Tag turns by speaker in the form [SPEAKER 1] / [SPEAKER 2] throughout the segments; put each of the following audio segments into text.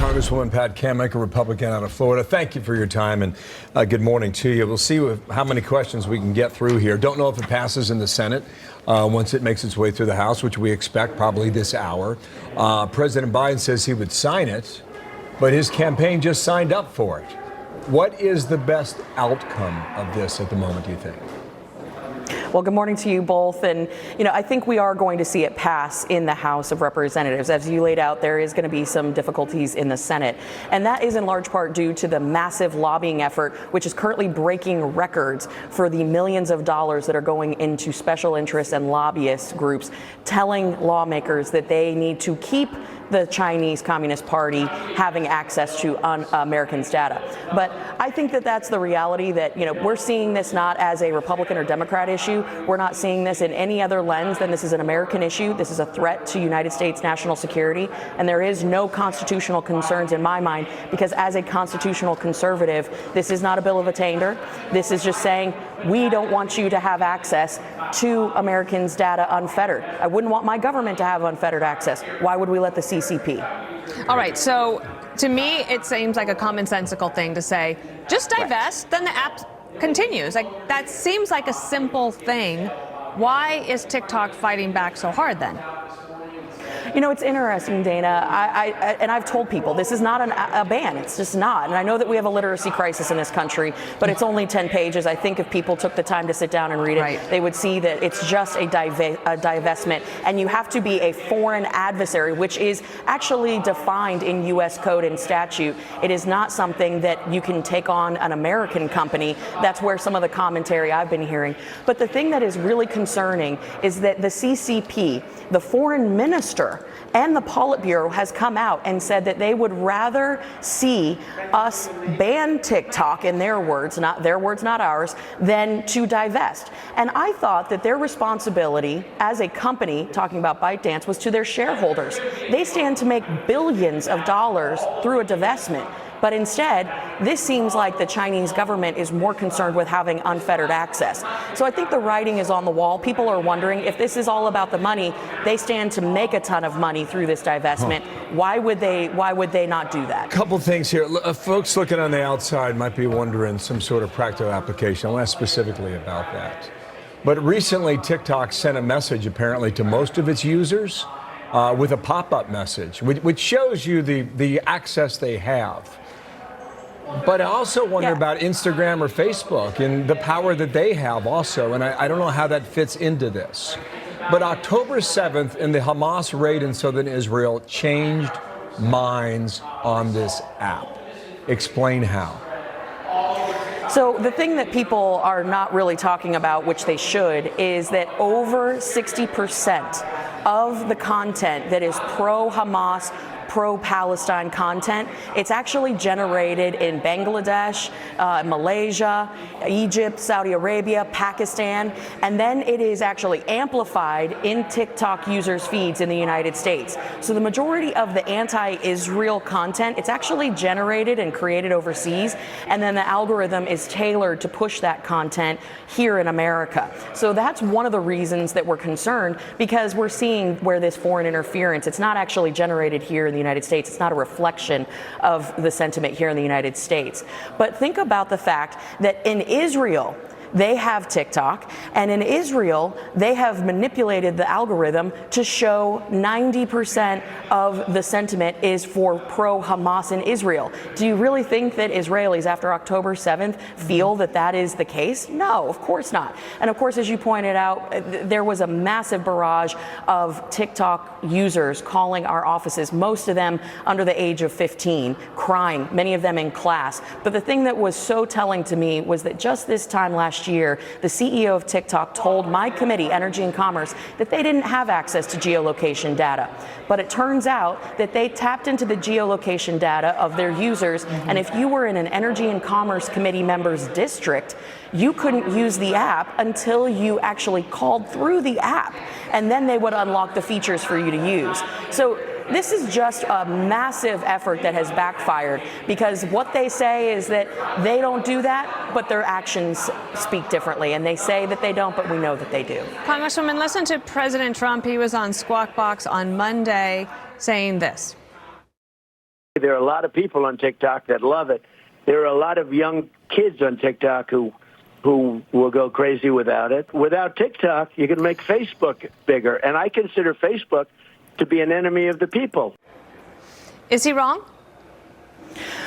[SPEAKER 1] Congresswoman Pat Cammack, a Republican out of Florida. Thank you for your time, and good morning to you. We'll see how many questions we can get through here. Don't know if it passes in the Senate once it makes its way through the House, which we expect probably this hour. President Biden says he would sign it, but his campaign just signed up for it. What is the best outcome of this at the moment, do you think?
[SPEAKER 2] Well, good morning to you both. And, I think we are going to see it pass in the House of Representatives. As you laid out, there is going to be some difficulties in the Senate. And that is in large part due to the massive lobbying effort, which is currently breaking records for the millions of dollars that are going into special interests and lobbyist groups, telling lawmakers that they need to keep the Chinese Communist Party having access to Americans' data. But I think that that's the reality that, we're seeing this not as a Republican or Democrat issue. We're not seeing this in any other lens than this is an American issue. This is a threat to United States national security. And there is no constitutional concerns in my mind, because as a constitutional conservative, this is not a bill of attainder. This is just saying, we don't want you to have access to Americans' data unfettered. I wouldn't want my government to have unfettered access. Why would we let the CCP?
[SPEAKER 3] All right, so to me, it seems like a commonsensical thing to say, just divest, then the app continues. Like, that seems like a simple thing. Why is TikTok fighting back so hard then?
[SPEAKER 2] It's interesting, Dana, and I've told people this is not a ban. It's just not. And I know that we have a literacy crisis in this country, but it's only 10 pages. I think if people took the time to sit down and read it, they would see that it's just a divestment. And you have to be a foreign adversary, which is actually defined in U.S. code and statute. It is not something that you can take on an American company. That's where some of the commentary I've been hearing. But the thing that is really concerning is that the CCP, the foreign minister, and the Politburo has come out and said that they would rather see us ban TikTok, in their words, not ours, than to divest. And I thought that their responsibility as a company, talking about ByteDance, was to their shareholders. They stand to make billions of dollars through a divestment. But instead, this seems like the Chinese government is more concerned with having unfettered access. So I think the writing is on the wall. People are wondering if this is all about the money. They stand to make a ton of money through this divestment. Why would they not do that?
[SPEAKER 1] Couple things here. Folks looking on the outside might be wondering some sort of practical application. I'll ask specifically about that. But recently, TikTok sent a message apparently to most of its users with a pop-up message, which shows you the access they have. But I also wonder about Instagram or Facebook and the power that they have also. And I don't know how that fits into this. But October 7th and the Hamas raid in southern Israel changed minds on this app. Explain how.
[SPEAKER 2] So the thing that people are not really talking about, which they should, is that over 60% of the content that is pro-Hamas, pro-Palestine content, it's actually generated in Bangladesh, Malaysia, Egypt, Saudi Arabia, Pakistan, and then it is actually amplified in TikTok users' feeds in the United States. So the majority of the anti-Israel content, it's actually generated and created overseas, and then the algorithm is tailored to push that content here in America. So that's one of the reasons that we're concerned, because we're seeing where this foreign interference, it's not actually generated here in the United States. It's not a reflection of the sentiment here in the United States. But think about the fact that in Israel, they have TikTok, and in Israel, they have manipulated the algorithm to show 90% of the sentiment is for pro-Hamas in Israel. Do you really think that Israelis after October 7th feel that that is the case? No, of course not. And of course, as you pointed out, there was a massive barrage of TikTok users calling our offices, most of them under the age of 15, crying, many of them in class. But the thing that was so telling to me was that just this time last year, the CEO of TikTok told my committee, Energy and Commerce, that they didn't have access to geolocation data. But it turns out that they tapped into the geolocation data of their users, and if you were in an Energy and Commerce Committee member's district, you couldn't use the app until you actually called through the app, and then they would unlock the features for you to use. So this is just a massive effort that has backfired, because what they say is that they don't do that, but their actions speak differently. And they say that they don't, but we know that they do.
[SPEAKER 3] Congresswoman, listen to President Trump. He was on Squawk Box on Monday saying this.
[SPEAKER 4] There are a lot of people on TikTok that love it. There are a lot of young kids on TikTok who will go crazy without it. Without TikTok, you can make Facebook bigger. And I consider Facebook to be an enemy of the people.
[SPEAKER 3] Is he wrong?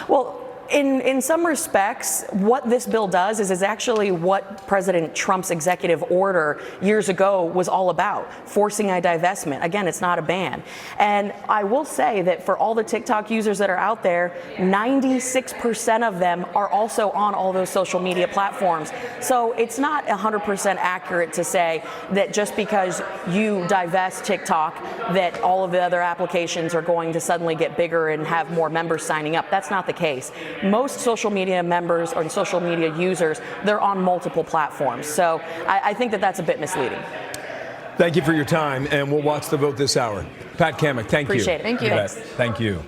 [SPEAKER 2] Well, in some respects, what this bill does is actually what President Trump's executive order years ago was all about, forcing a divestment. Again, it's not a ban. And I will say that for all the TikTok users that are out there, 96% of them are also on all those social media platforms. So it's not 100% accurate to say that just because you divest TikTok, that all of the other applications are going to suddenly get bigger and have more members signing up. That's not the case. Most social media members or social media users, they're on multiple platforms. So I think that that's a bit misleading.
[SPEAKER 1] Thank you for your time, and we'll watch the vote this hour. Pat Cammack, thank you.
[SPEAKER 2] Appreciate it.
[SPEAKER 3] Thank you.
[SPEAKER 1] Thank you.